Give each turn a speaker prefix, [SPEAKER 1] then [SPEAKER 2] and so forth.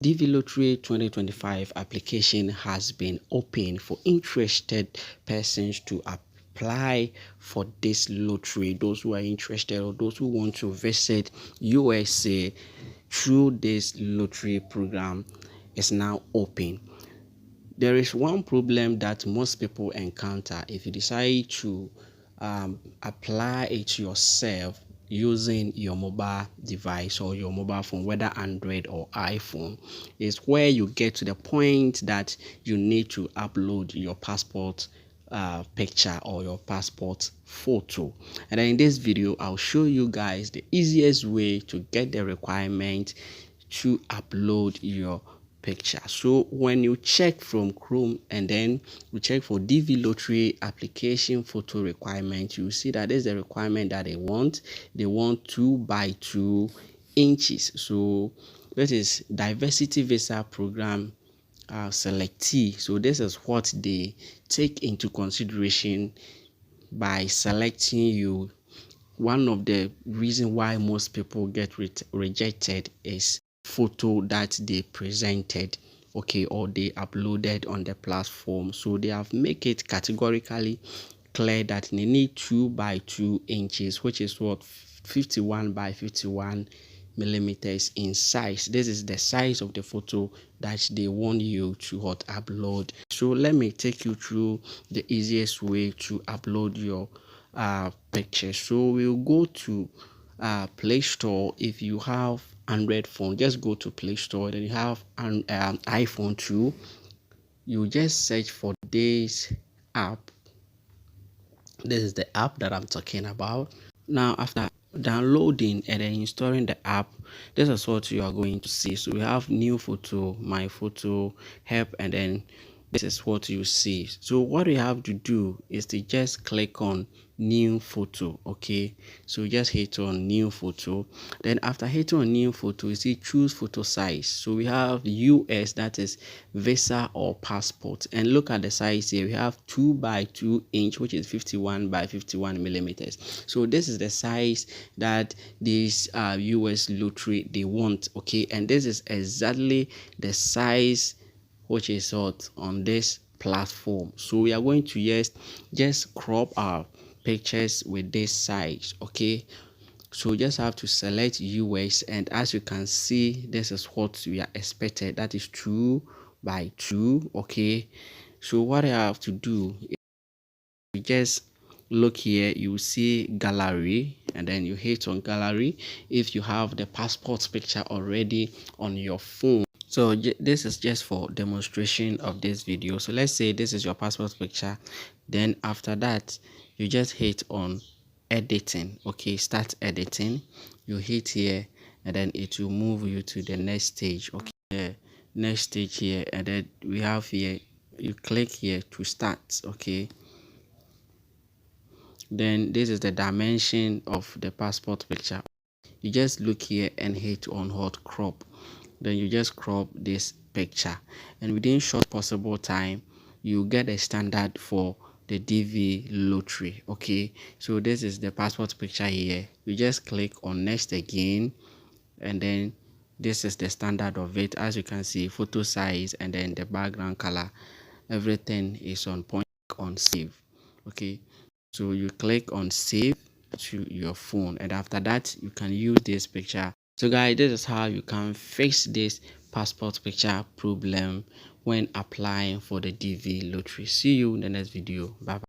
[SPEAKER 1] DV Lottery 2025 application has been open for interested persons to apply for this lottery. Those who are interested or those who want to visit USA through this lottery program is now open. There is one problem that most people encounter if you decide to apply it yourself using your mobile device or your mobile phone, whether Android or iPhone, is where you get to the point that you need to upload your passport picture or your passport photo. And then in this video, I'll show you guys the easiest way to get the requirement to upload your picture. So when you check from Chrome and then you check for DV Lottery application photo requirement, you see that there's a requirement that they want 2 by 2 inches. So this is diversity visa program selectee. So this is what they take into consideration by selecting you. One of the reasons why most people get rejected is photo that they presented, okay, or they uploaded on the platform. So they have make it categorically clear that they need 2 by 2 inches, which is what 51 by 51 millimeters in size. This is the size of the photo that they want you to upload. So let me take you through the easiest way to upload your picture. So we'll go to Play Store. If you have Android phone, just go to Play Store. Then you have an iPhone too. You just search for this app. This is the app that I'm talking about. Now after downloading and then installing the app, this is what you are going to see. So we have new photo, my photo, help, and then this is what you see. So what you have to do is to just click on new photo. Okay, so just hit on new photo. Then after hitting on new photo, you see choose photo size. So we have US, that is visa or passport, and look at the size here. We have 2 by 2 inch, which is 51 by 51 millimeters. So this is the size that this US lottery they want. Okay, and this is exactly the size which is what on this platform. So we are going to just crop our pictures with this size. Okay, so just have to select US, and as you can see, this is what we are expected, that is 2 by 2. Okay, so what I have to do is you just look here, you see gallery, and then you hit on gallery if you have the passport picture already on your phone. So this is just for demonstration of this video. So let's say this is your passport picture. Then after that, you just hit on editing. Okay, start editing. You hit here, and then it will move you to the next stage. Okay, next stage here, and then we have here, you click here to start. Okay, then this is the dimension of the passport picture. You just look here and hit on hot crop. Then you just crop this picture, and within short possible time you get a standard for the DV lottery. Okay, so this is the passport picture here. You just click on next again, and then this is the standard of it. As you can see, photo size and then the background color, everything is on point. On save. Okay, so you click on save to your phone, and after that you can use this picture. So guys, this is how you can fix this passport picture problem when applying for the DV lottery. See you in the next video. Bye bye.